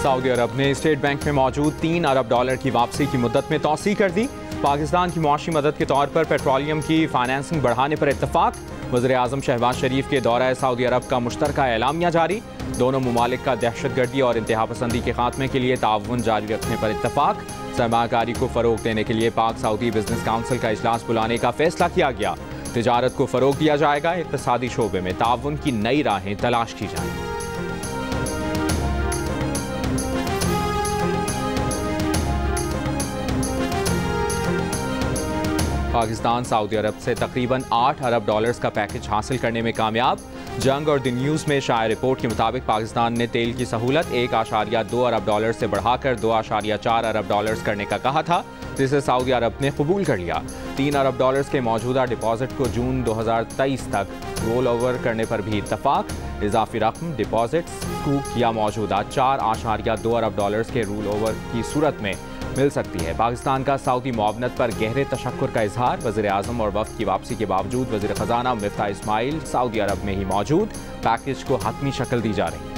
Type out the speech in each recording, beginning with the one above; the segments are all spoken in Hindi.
सऊदी अरब ने स्टेट बैंक में मौजूद $3 अरब की वापसी की मुद्दत में तौसी कर दी। पाकिस्तान की मुआशी मदद के तौर पर पेट्रोलियम की फाइनेंसिंग बढ़ाने पर इत्तफाक। वज़ीर-ए-आज़म शहबाज शरीफ के दौरा सऊदी अरब का मुश्तरका एलामिया जारी। दोनों ममालिक का दहशतगर्दी और इंतहा पसंदी के खात्मे के लिए ताउन जारी रखने पर इत्तफाक। सरमाकारी को फ़रोग देने के लिए पाक सऊदी बिजनेस काउंसिल का इजलास बुलाने का फैसला किया गया। तिजारत को फ़रोग दिया जाएगा। इक़्तिसादी शोबे में ताउन की नई राहें तलाश की जाएंगी। पाकिस्तान सऊदी अरब से तकरीबन $8 अरब का पैकेज हासिल करने में कामयाब। जंग और द न्यूज़ में शाया रिपोर्ट के मुताबिक पाकिस्तान ने तेल की सहूलत $1.2 अरब से बढ़ाकर $2.4 अरब करने का कहा था, जिसे सऊदी अरब ने कबूल कर लिया। $3 अरब के मौजूदा डिपॉजिट को जून 2023 तक रोल ओवर करने पर भी इत्तफाक। इजाफी रकम डिपॉजिट्स या मौजूदा $4.2 अरब के रोल ओवर की सूरत में मिल सकती है। पाकिस्तान का सऊदी मुआवनत पर गहरे तशक्कुर का इजहार। वज़ीर-ए-आज़म और वफ़द की वापसी के बावजूद वज़ीर ख़ज़ाना मिफ्ताह इस्माइल सऊदी अरब में ही मौजूद। पैकेज को हतमी शक्ल दी जा रही है।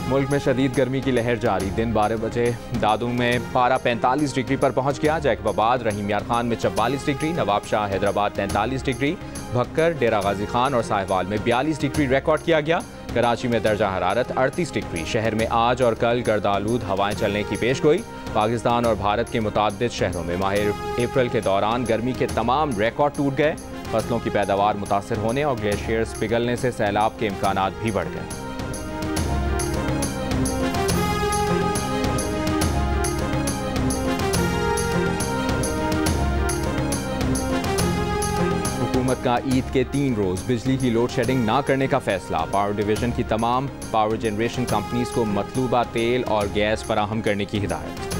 मुल्क में शदीद गर्मी की लहर जारी। दिन 12 बजे दादू में पारा 45 डिग्री पर पहुंच गया। जैकबाबाद, रहीम यार खान में 44 डिग्री, नवाबशाह हैदराबाद 43 डिग्री, भक्कर, डेरा गाजी खान और साहिवाल में 42 डिग्री रिकॉर्ड किया गया। कराची में दर्जा हरारत 38 डिग्री। शहर में आज और कल गर्दालूद हवाएं चलने की पेशगोई। पाकिस्तान और भारत के मुताद्दिद शहरों में माह अप्रैल के दौरान गर्मी के तमाम रिकॉर्ड टूट गए। फसलों की पैदावार मुतासर होने और ग्लेशियर्स पिघलने से सैलाब के इम्कानात भी बढ़ गए। हुकूमत का ईद के 3 रोज़ बिजली की लोड शेडिंग ना करने का फैसला। पावर डिवीजन की तमाम पावर जनरेशन कंपनीज को मतलूबा तेल और गैस फराहम करने की हिदायत।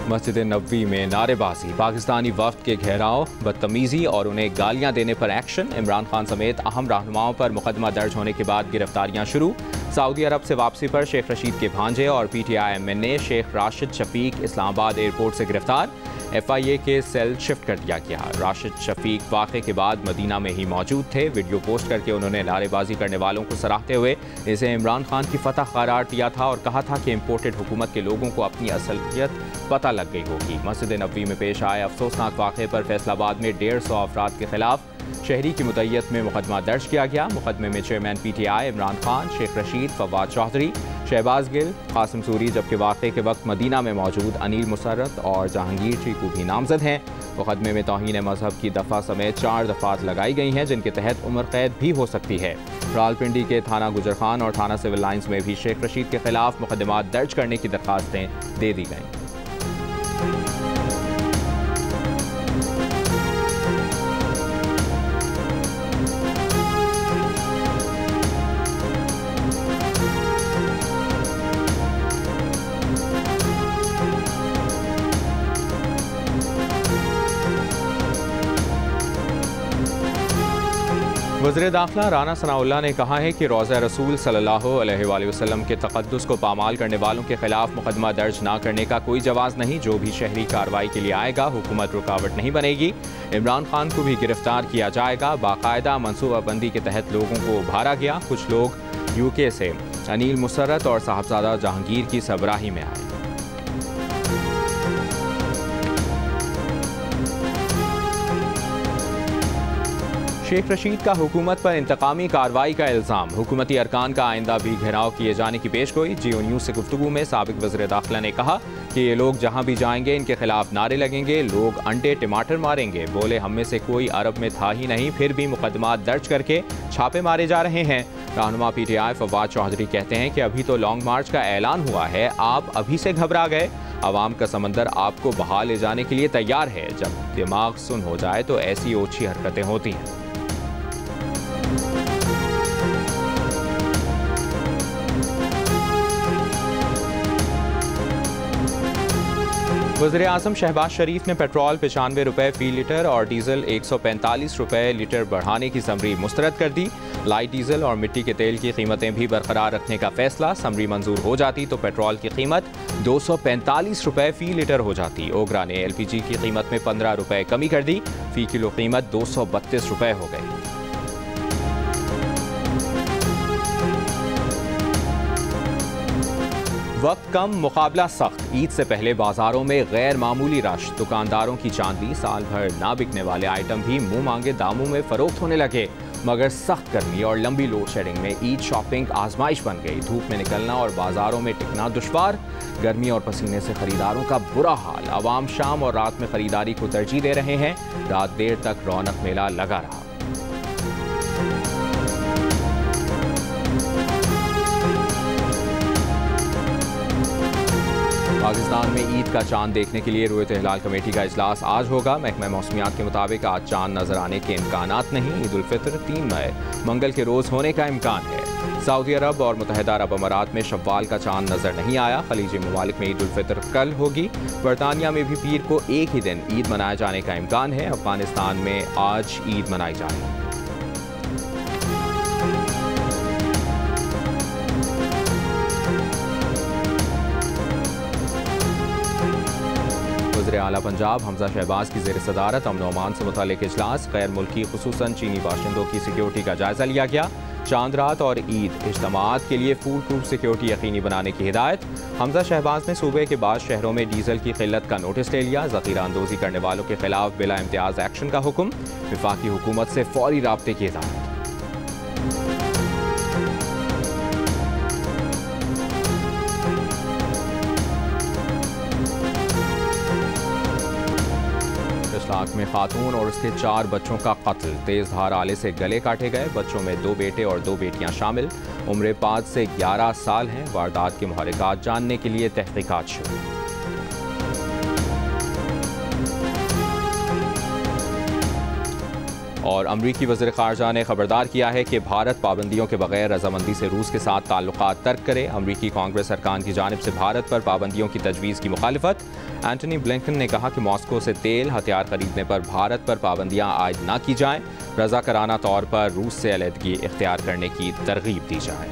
मस्जिद नबवी में नारेबाजी, पाकिस्तानी वफ्द के घेराव, बदतमीजी और उन्हें गालियां देने पर एक्शन। इमरान खान समेत अहम रहनुमाओं पर मुकदमा दर्ज होने के बाद गिरफ्तारियां शुरू। सऊदी अरब से वापसी पर शेख रशीद के भांजे और PTI MNA Sheikh Rashid Shafiq Islamabad airport से गिरफ्तार। FIA के सेल शिफ्ट कर दिया गया। राशिद शफीक वाक़े के बाद मदीना में ही मौजूद थे। वीडियो पोस्ट करके उन्होंने नारेबाजी करने वालों को सराहते हुए इसे इमरान खान की फतह करार दिया था और कहा था कि इम्पोर्टेड हुकूमत के लोगों को अपनी असलियत पता लग गई होगी। मस्जिद नबवी में पेश आए अफसोसनाक वाक़े पर फैसलाबाद में 150 अफराद के खिलाफ शहरी की मुद्दत में मुकदमा दर्ज किया गया। मुकदमे में चेयरमैन PTI इमरान खान, शेख रशीद, फवाद चौधरी, शहबाज गिल, कासिम सूरी, जबकि वाक़े के वक्त मदीना में मौजूद अनिल मुसर्रत और जहांगीर चीकू भी नामजद हैं। मुकदमे में तौहीन मजहब की दफ़ा समेत 4 दफ़ात लगाई गई हैं, जिनके तहत उम्र कैद भी हो सकती है। रावलपिंडी के थाना गुजर खान और थाना सिविल लाइन्स में भी शेख रशीद के खिलाफ मुकदमात दर्ज करने की दरखास्तें दे दी गईं। वज़ीर दाखिला राना सनाउल्लाह ने कहा है कि रोज़ा रसूल सल्लल्लाहु अलैहि वसल्लम के तक़द्दुस को पामाल करने वालों के खिलाफ मुकदमा दर्ज न करने का कोई जवाज़ नहीं। जो भी शहरी कार्रवाई के लिए आएगा हुकूमत रुकावट नहीं बनेगी। इमरान खान को भी गिरफ्तार किया जाएगा। बाकायदा मनसूबाबंदी के तहत लोगों को उभारा गया। कुछ लोग UK से अनिल मुसर्रत और साहबजादा जहांगीर की सबराही में आए। शेख रशीद का हुकूमत पर इंतकामी कार्रवाई का इल्ज़ाम। हुकूमती अरकान का आइंदा भी घेराव किए जाने की पेशगोई। जियो न्यूज़ से गुफ्तगू में साबिक वज़ीर दाखिला ने कहा कि ये लोग जहाँ भी जाएंगे इनके खिलाफ नारे लगेंगे। लोग अंडे टमाटर मारेंगे। बोले हम में से कोई अरब में था ही नहीं, फिर भी मुकदमा दर्ज करके छापे मारे जा रहे हैं। रहनुमा PTI फवाद चौधरी कहते हैं कि अभी तो लॉन्ग मार्च का ऐलान हुआ है, आप अभी से घबरा गए। आवाम का समंदर आपको बहा ले जाने के लिए तैयार है। जब दिमाग सुन हो जाए तो ऐसी ओछी हरकतें होती हैं। वज़ीर आज़म शहबाज शरीफ ने पेट्रोल 95 रुपये फी लीटर और डीजल 145 रुपये लीटर बढ़ाने की समरी मुस्तरद कर दी। लाइट डीजल और मिट्टी के तेल की कीमतें भी बरकरार रखने का फैसला। समरी मंजूर हो जाती तो पेट्रोल की कीमत 245 रुपये फी लीटर हो जाती। ओगरा ने LPG की कीमत में 15 रुपये कमी कर दी। फी किलो कीमत 232 रुपये हो गई। वक्त कम, मुकाबला सख्त। ईद से पहले बाजारों में गैर मामूली रश। दुकानदारों की चांदी, साल भर ना बिकने वाले आइटम भी मुंह मांगे दामों में फरोख्त होने लगे। मगर सख्त गर्मी और लंबी लोड शेडिंग में ईद शॉपिंग आजमाइश बन गई। धूप में निकलना और बाजारों में टिकना दुश्वार। गर्मी और पसीने से खरीदारों का बुरा हाल। आवाम शाम और रात में खरीदारी को तरजीह दे रहे हैं। रात देर तक रौनक मेला लगा रहा। पाकिस्तान में ईद का चांद देखने के लिए रुयत हिलाल कमेटी का इजलास आज होगा। महकमा मौसमियात के मुताबिक आज चांद नजर आने के इम्कानात नहीं। ईद उल फितर 3 मई मंगल के रोज़ होने का इम्कान है। सऊदी अरब और मुत्तहिदा अरब अमारात में शव्वाल का चांद नजर नहीं आया। खलीजी ममालिक में ईद उल फितर कल होगी। बरतानिया में भी पीर को एक ही दिन ईद मनाए जाने का इम्कान है। अफगानिस्तान में आज ईद मनाई जाएगी। वज़ीर आला पंजाब हमजा शहबाज की ज़ेर सदारत अमन अमान से मुतालिक इजलास। गैर मुल्की खुसूसन चीनी बाशिंदों की सिक्योरिटी का जायज़ा लिया गया। चांद रात और ईद इज्तिमाअत के लिए फूल प्रूफ सिक्योरिटी यकीनी बनाने की हिदायत। हमजा शहबाज ने सूबे के बाद शहरों में डीजल की किल्लत का नोटिस ले लिया। ज़ख़ीरा अंदोज़ी करने वालों के खिलाफ बिला इम्तियाज़ एक्शन का हुक्म। वफाकी हुकूमत से फौरी राब्ते की हिदायत। इस्लाक में खातून और उसके 4 बच्चों का कत्ल। तेज धार आले से गले काटे गए। बच्चों में 2 बेटे और 2 बेटियां शामिल। उम्र 5 से 11 साल हैं। वारदात के मुहर्रिकात जानने के लिए तहकीकात शुरू। और अमरीकी वज़ीर ख़ारजा ने खबरदार किया है कि भारत पाबंदियों के बगैर रजामंदी से रूस के साथ ताल्लुकात तर्क करे। अमरीकी कांग्रेस अरकान की जानिब से भारत पर पाबंदियों की तजवीज़ की मुखालिफत। एंटनी ब्लिंकन ने कहा कि मॉस्को से तेल हथियार खरीदने पर भारत पर पाबंदियां आयद न की जाएं। रज़ाकाराना तौर पर रूस से अलहदगी इख्तियार करने की तरगीब दी जाए।